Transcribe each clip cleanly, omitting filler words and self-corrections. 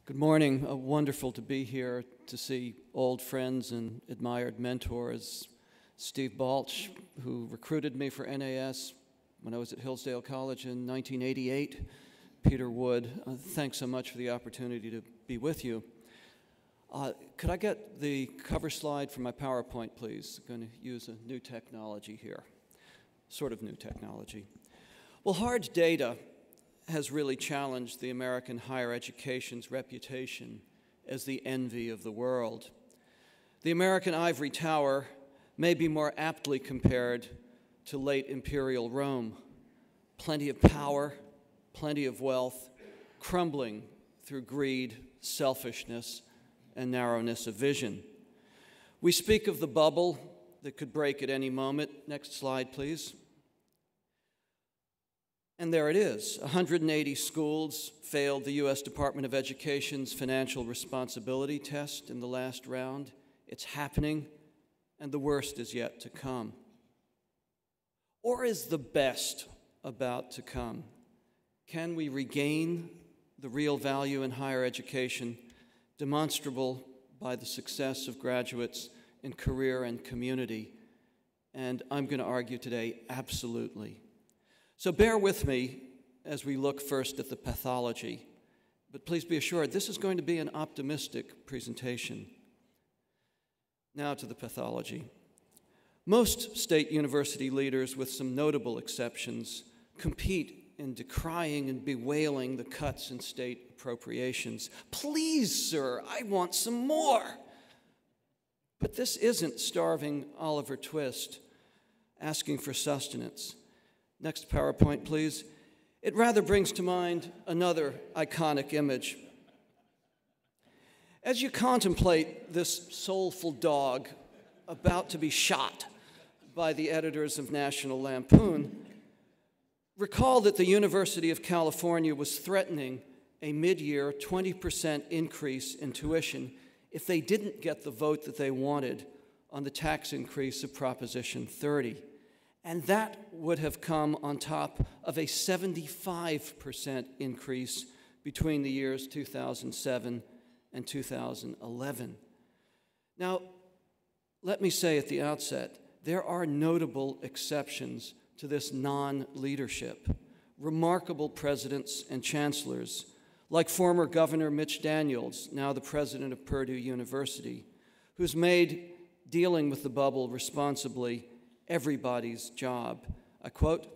Good morning. Wonderful to be here to see old friends and admired mentors. Steve Balch, who recruited me for NAS when I was at Hillsdale College in 1988. Peter Wood, thanks so much for the opportunity to be with you. Could I get the cover slide for my PowerPoint, please? I'm going to use a new technology here, sort of new technology. Well, hard data has really challenged the American higher education's reputation as the envy of the world. The American ivory tower may be more aptly compared to late imperial Rome. Plenty of power, plenty of wealth, crumbling through greed, selfishness, and narrowness of vision. We speak of the bubble that could break at any moment. Next slide, please. And there it is. 180 schools failed the U.S. Department of Education's financial responsibility test in the last round. It's happening, and the worst is yet to come. Or is the best about to come? Can we regain the real value in higher education, demonstrable by the success of graduates in career and community? And I'm going to argue today, absolutely. So bear with me as we look first at the pathology, but please be assured this is going to be an optimistic presentation. Now to the pathology. Most state university leaders, with some notable exceptions, compete in decrying and bewailing the cuts in state appropriations. Please, sir, I want some more. But this isn't starving Oliver Twist asking for sustenance. Next PowerPoint, please. It rather brings to mind another iconic image. As you contemplate this soulful dog about to be shot by the editors of National Lampoon, recall that the University of California was threatening a mid-year 20% increase in tuition if they didn't get the vote that they wanted on the tax increase of Proposition 30. And that would have come on top of a 75% increase between the years 2007 and 2011. Now, let me say at the outset, there are notable exceptions to this non-leadership. Remarkable presidents and chancellors, like former Governor Mitch Daniels, now the president of Purdue University, who's made dealing with the bubble responsibly everybody's job. I quote,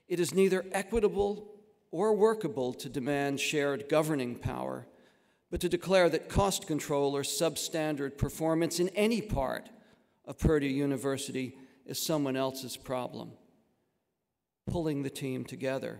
"It is neither equitable or workable to demand shared governing power, but to declare that cost control or substandard performance in any part of Purdue University is someone else's problem." Pulling the team together.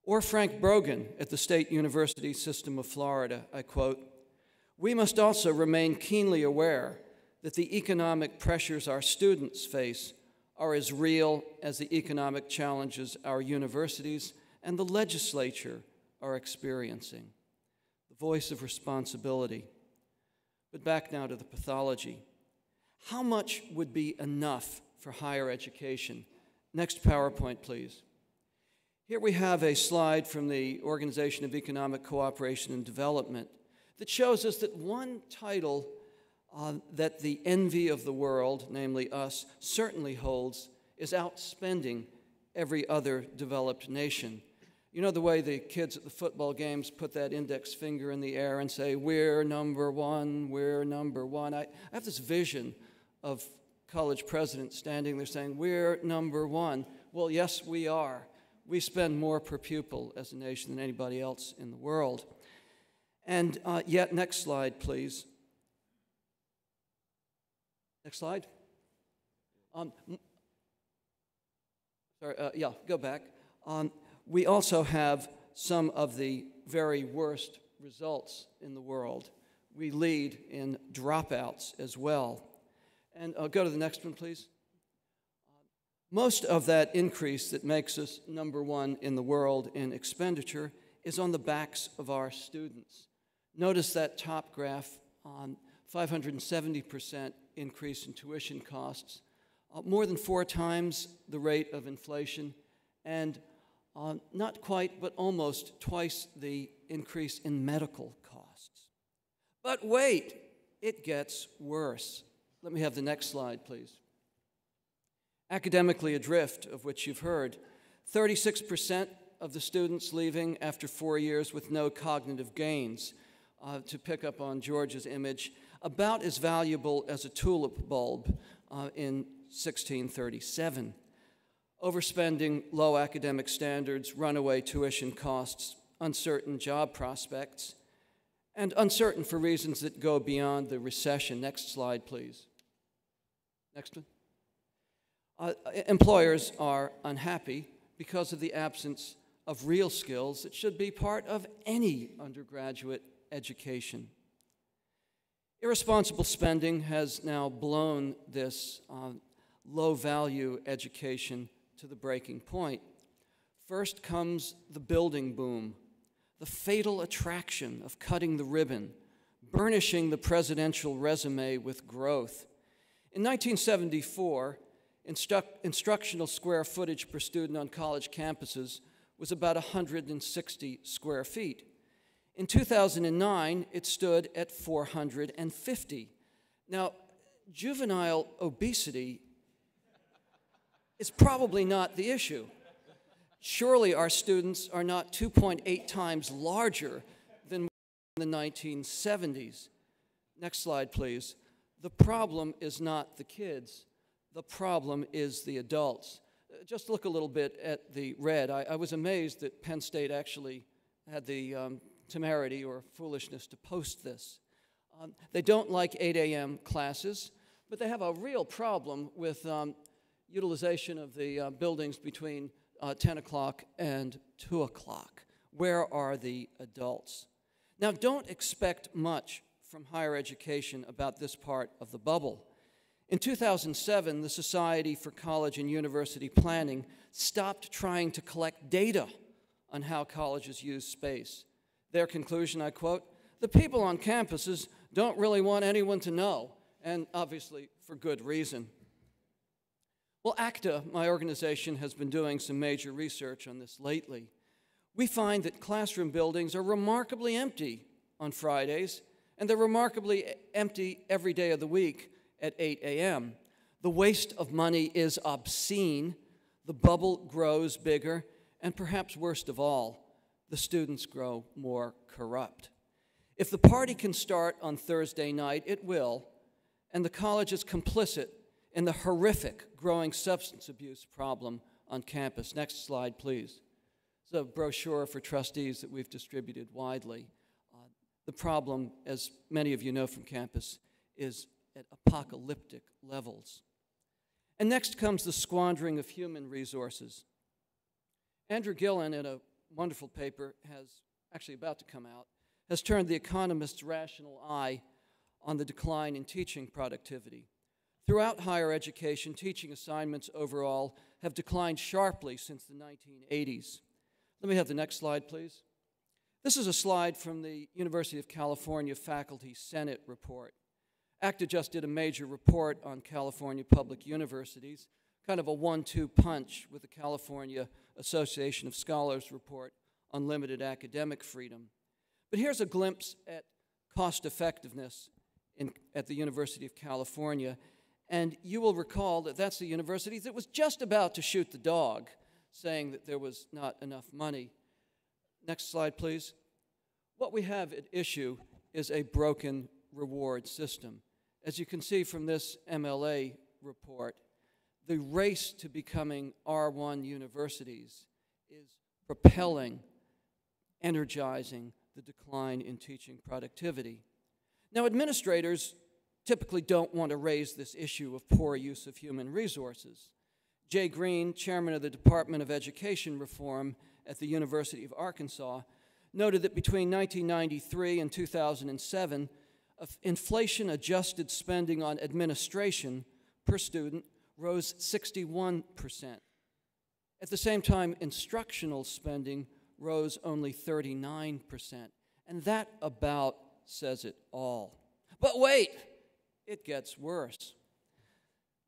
Or Frank Brogan at the State University System of Florida, I quote, "We must also remain keenly aware that the economic pressures our students face are as real as the economic challenges our universities and the legislature are experiencing." The voice of responsibility. But back now to the pathology. How much would be enough for higher education? Next PowerPoint, please. Here we have a slide from the Organization of Economic Cooperation and Development that shows us that one title that the envy of the world, namely us, certainly holds is outspending every other developed nation. You know the way the kids at the football games put that index finger in the air and say, "We're number one, we're number one." I have this vision of college presidents standing there saying, "We're number one." Well, yes, we are. We spend more per pupil as a nation than anybody else in the world. And yet, next slide, please. Next slide. Go back. We also have some of the very worst results in the world. We lead in dropouts as well. And go to the next one, please. Most of that increase that makes us number one in the world in expenditure is on the backs of our students. Notice that top graph on 570% increase in tuition costs, more than 4 times the rate of inflation, and not quite, but almost twice the increase in medical But wait, it gets worse. Let me have the next slide, please. Academically adrift, of which you've heard, 36% of the students leaving after 4 years with no cognitive gains. To pick up on George's image, about as valuable as a tulip bulb in 1637. Overspending, low academic standards, runaway tuition costs, uncertain job prospects, and uncertain for reasons that go beyond the recession. Next slide, please. Next one. Employers are unhappy because of the absence of real skills that should be part of any undergraduate education. Irresponsible spending has now blown this low-value education to the breaking point. First comes the building boom, the fatal attraction of cutting the ribbon, burnishing the presidential resume with growth. In 1974, instructional square footage per student on college campuses was about 160 square feet. In 2009, it stood at 450. Now, juvenile obesity is probably not the issue. Surely our students are not 2.8 times larger than in the 1970s. Next slide, please. The problem is not the kids. The problem is the adults. Just look a little bit at the red. I was amazed that Penn State actually had the temerity or foolishness to post this. They don't like 8 a.m. classes, but they have a real problem with utilization of the buildings between 10 o'clock and 2 o'clock. Where are the adults? Now, don't expect much from higher education about this part of the bubble. In 2007, the Society for College and University Planning stopped trying to collect data on how colleges use space. Their conclusion, I quote, "The people on campuses don't really want anyone to know," and obviously for good reason. Well, ACTA, my organization, has been doing some major research on this lately. We find that classroom buildings are remarkably empty on Fridays, and they're remarkably empty every day of the week at 8 a.m. The waste of money is obscene, the bubble grows bigger, and perhaps worst of all, the students grow more corrupt. If the party can start on Thursday night, it will, and the college is complicit in the horrific growing substance abuse problem on campus. Next slide, please. It's a brochure for trustees that we've distributed widely. The problem, as many of you know from campus, is at apocalyptic levels. And next comes the squandering of human resources. Andrew Gillen, in a wonderful paper, actually about to come out, has turned the economist's rational eye on the decline in teaching productivity. Throughout higher education, teaching assignments overall have declined sharply since the 1980s. Let me have the next slide, please. This is a slide from the University of California Faculty Senate report. ACTA just did a major report on California public universities, kind of a 1-2 punch with the California Association of Scholars report on limited academic freedom. But here's a glimpse at cost effectiveness at the University of California, and you will recall that that's the university that was just about to shoot the dog, saying that there was not enough money. Next slide, please. What we have at issue is a broken reward system. As you can see from this MLA report, the race to becoming R1 universities is propelling, energizing the decline in teaching productivity. Now, administrators typically don't want to raise this issue of poor use of human resources. Jay Green, chairman of the Department of Education Reform at the University of Arkansas, noted that between 1993 and 2007, inflation-adjusted spending on administration per student rose 61%. At the same time, instructional spending rose only 39%. And that about says it all. But wait, it gets worse.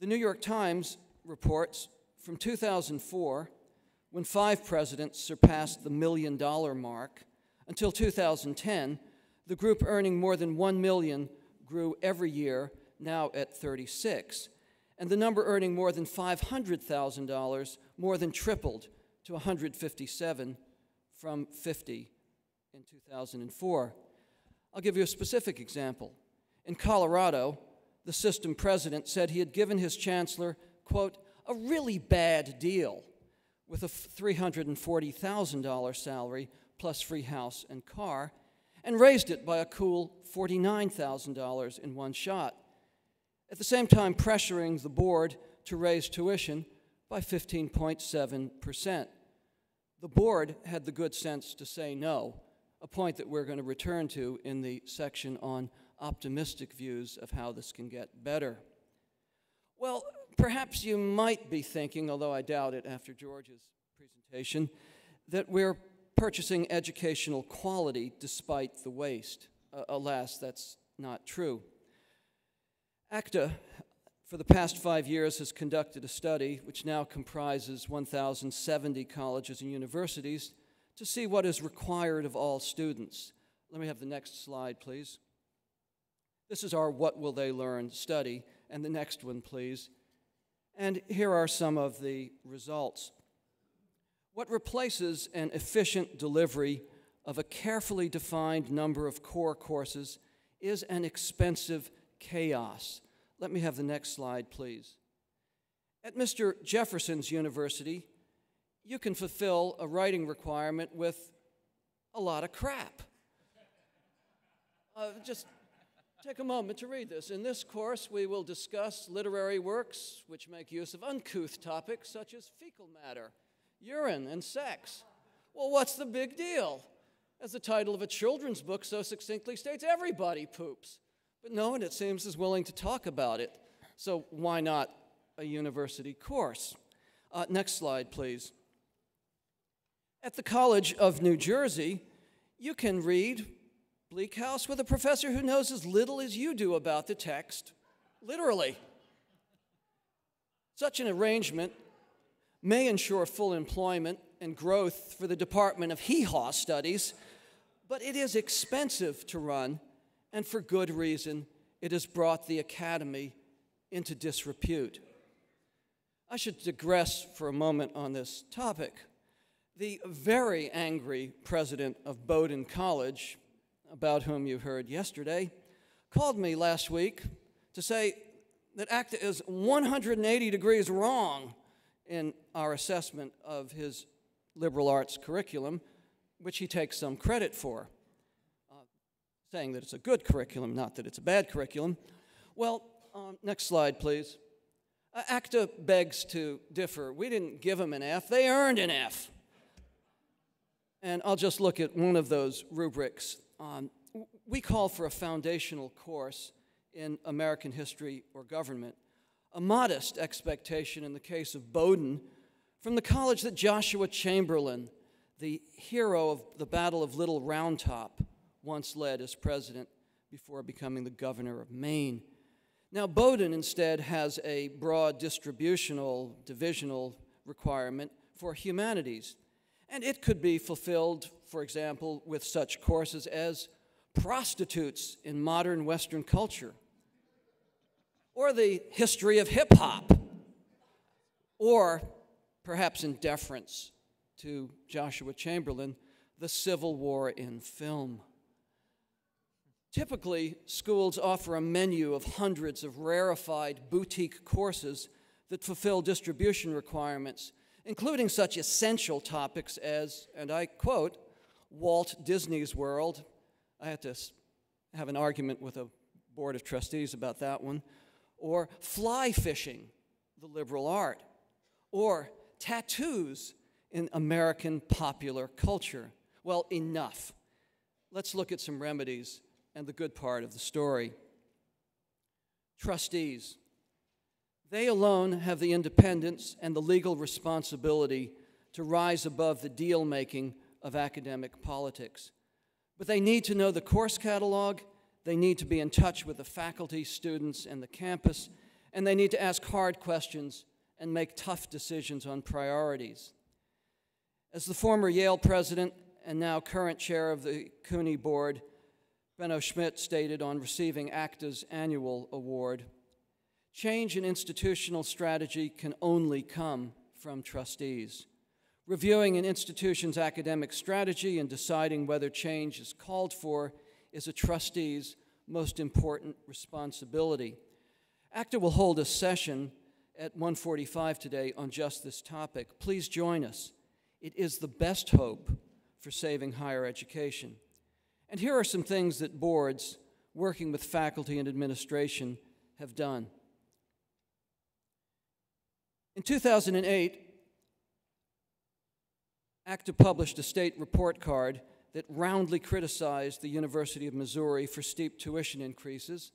The New York Times reports from 2004, when 5 presidents surpassed the $1 million mark, until 2010, The group earning more than $1 million grew every year, now at 36. And the number earning more than $500,000 more than tripled to 157 from 50 in 2004. I'll give you a specific example. In Colorado, the system president said he had given his chancellor, quote, a really bad deal with a $340,000 salary plus free house and car, and raised it by a cool $49,000 in one shot, at the same time pressuring the board to raise tuition by 15.7%. The board had the good sense to say no, a point that we're going to return to in the section on optimistic views of how this can get better. Well, perhaps you might be thinking, although I doubt it after George's presentation, that we're purchasing educational quality despite the waste. Alas, that's not true. ACTA, for the past 5 years, has conducted a study which now comprises 1,070 colleges and universities to see what is required of all students. Let me have the next slide, please. This is our What Will They Learn study, and the next one, please. And here are some of the results. What replaces an efficient delivery of a carefully defined number of core courses is an expensive chaos. Let me have the next slide, please. At Mr. Jefferson's University, you can fulfill a writing requirement with a lot of crap. Just take a moment to read this. In this course, we will discuss literary works which make use of uncouth topics such as fecal matter, urine, and sex. Well, what's the big deal? As the title of a children's book so succinctly states, everybody poops. But no one, it seems, is willing to talk about it. So why not a university course? Next slide, please. At the College of New Jersey, you can read Bleak House with a professor who knows as little as you do about the text, literally. Such an arrangement may ensure full employment and growth for the Department of Hee-Haw Studies, but it is expensive to run, and for good reason. It has brought the academy into disrepute. I should digress for a moment on this topic. The very angry president of Bowdoin College, about whom you heard yesterday, called me last week to say that ACTA is 180 degrees wrong in our assessment of his liberal arts curriculum, which he takes some credit for, saying that it's a good curriculum, not that it's a bad curriculum. Well, next slide, please. ACTA begs to differ. We didn't give them an F, they earned an F. And I'll just look at one of those rubrics. We call for a foundational course in American history or government, a modest expectation in the case of Bowdoin from the college that Joshua Chamberlain, the hero of the Battle of Little Round Top, once led as president before becoming the governor of Maine. Now, Bowdoin instead has a broad divisional requirement for humanities, and it could be fulfilled, for example, with such courses as prostitutes in modern Western culture, or the history of hip-hop, or perhaps in deference to Joshua Chamberlain, the Civil War in film. Typically, schools offer a menu of hundreds of rarefied boutique courses that fulfill distribution requirements, including such essential topics as, and I quote, Walt Disney's World. I had to have an argument with a board of trustees about that one. Or fly fishing, the liberal art. Or tattoos in American popular culture. Well, enough. Let's look at some remedies and the good part of the story. Trustees. They alone have the independence and the legal responsibility to rise above the deal-making of academic politics. But they need to know the course catalog, they need to be in touch with the faculty, students, and the campus, and they need to ask hard questions and make tough decisions on priorities. As the former Yale president and now current chair of the CUNY board Benno Schmidt stated on receiving ACTA's annual award, "Change in institutional strategy can only come from trustees. Reviewing an institution's academic strategy and deciding whether change is called for is a trustee's most important responsibility." ACTA will hold a session at 1:45 today on just this topic. Please join us. It is the best hope for saving higher education. And here are some things that boards working with faculty and administration have done. In 2008, ACTA published a state report card that roundly criticized the University of Missouri for steep tuition increases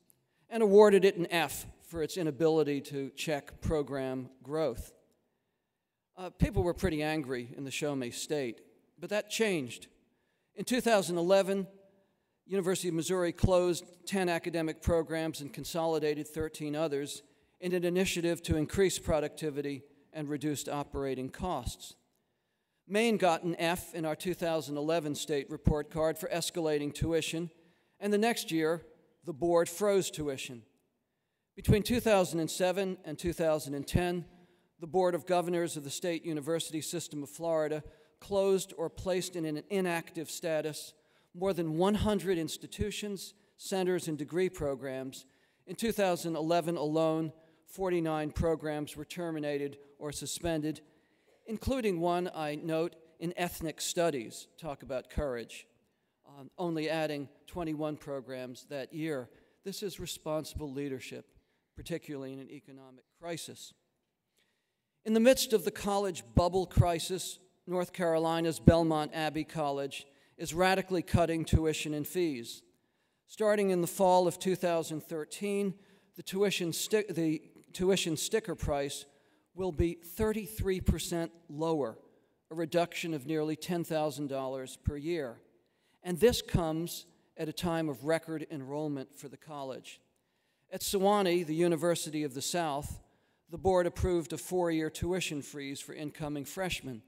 and awarded it an F for its inability to check program growth. People were pretty angry in the Show Me state, but that changed. In 2011, University of Missouri closed 10 academic programs and consolidated 13 others in an initiative to increase productivity and reduce operating costs. Maine got an F in our 2011 state report card for escalating tuition, and the next year, the board froze tuition. Between 2007 and 2010, the Board of Governors of the State University System of Florida closed or placed in an inactive status more than 100 institutions, centers, and degree programs. In 2011 alone, 49 programs were terminated or suspended, including one, I note, in ethnic studies. Talk about courage. Only adding 21 programs that year. This is responsible leadership, particularly in an economic crisis. In the midst of the college bubble crisis, North Carolina's Belmont Abbey College is radically cutting tuition and fees. Starting in the fall of 2013, the tuition sticker price will be 33% lower, a reduction of nearly $10,000 per year. And this comes at a time of record enrollment for the college. At Sewanee, the University of the South, the board approved a 4-year tuition freeze for incoming freshmen.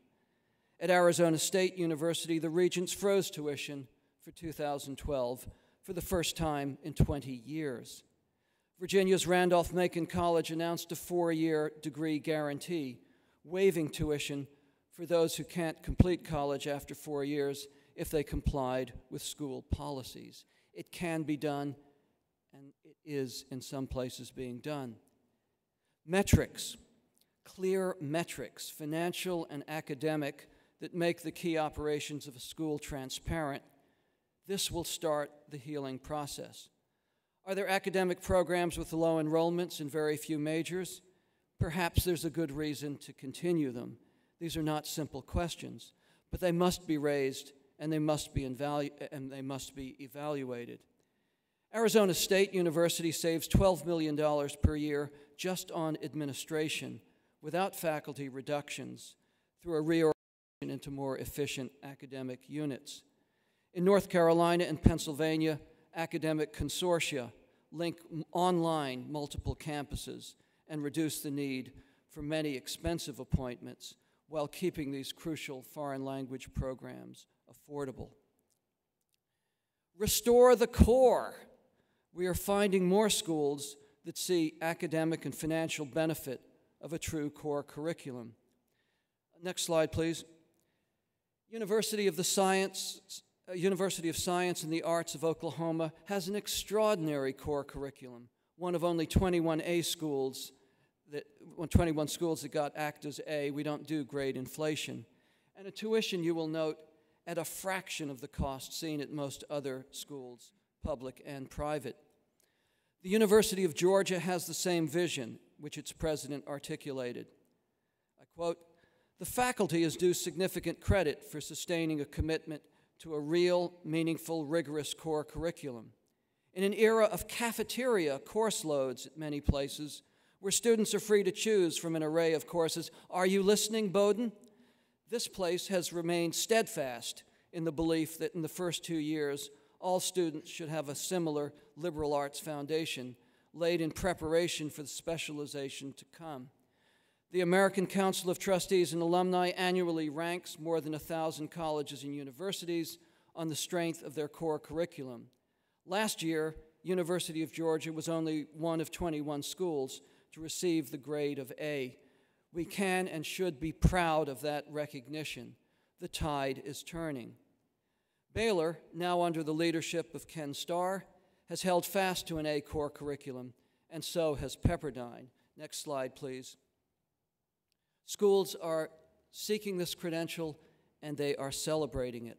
At Arizona State University, the regents froze tuition for 2012 for the first time in 20 years. Virginia's Randolph-Macon College announced a 4-year degree guarantee, waiving tuition for those who can't complete college after 4 years if they complied with school policies. It can be done, and it is in some places being done. Metrics, clear metrics, financial and academic, that make the key operations of a school transparent. This will start the healing process. Are there academic programs with low enrollments and very few majors? Perhaps there's a good reason to continue them. These are not simple questions, but they must be raised and they must be evaluated. Arizona State University saves $12 million per year just on administration without faculty reductions through a reorganization into more efficient academic units. In North Carolina and Pennsylvania, academic consortia link online multiple campuses and reduce the need for many expensive appointments while keeping these crucial foreign language programs affordable. Restore the core. We are finding more schools that see academic and financial benefit of a true core curriculum. Next slide, please. University of Science and the Arts of Oklahoma has an extraordinary core curriculum, one of only 21 schools that got ACTA's A. We don't do grade inflation. And a tuition, you will note, at a fraction of the cost seen at most other schools, public and private. The University of Georgia has the same vision, which its president articulated. I quote, "The faculty is due significant credit for sustaining a commitment to a real, meaningful, rigorous core curriculum. In an era of cafeteria course loads at many places, where students are free to choose from an array of courses, are you listening, Bowdoin? This place has remained steadfast in the belief that in the first 2 years, all students should have a similar liberal arts foundation laid in preparation for the specialization to come. The American Council of Trustees and Alumni annually ranks more than 1,000 colleges and universities on the strength of their core curriculum. Last year, University of Georgia was only one of 21 schools to receive the grade of A. We can and should be proud of that recognition. The tide is turning. Baylor, now under the leadership of Ken Starr, has held fast to an A core curriculum, and so has Pepperdine. Next slide, please. Schools are seeking this credential, and they are celebrating it.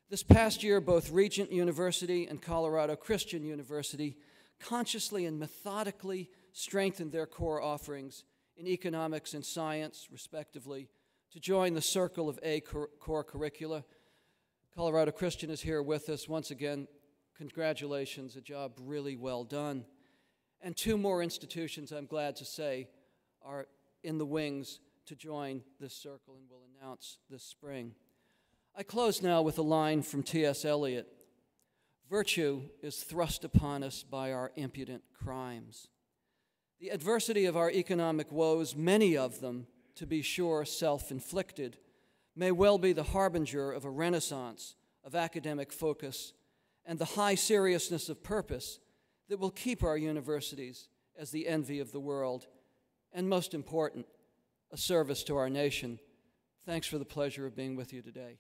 This past year, both Regent University and Colorado Christian University consciously and methodically strengthened their core offerings in economics and science, respectively, to join the circle of A core curricula. Colorado Christian is here with us. Once again, congratulations, a job really well done. And two more institutions, I'm glad to say, are in the wings to join this circle and will announce this spring. I close now with a line from T.S. Eliot. Virtue is thrust upon us by our impudent crimes. The adversity of our economic woes, many of them, to be sure, self-inflicted, may well be the harbinger of a renaissance of academic focus and the high seriousness of purpose that will keep our universities as the envy of the world, and most important, a service to our nation. Thanks for the pleasure of being with you today.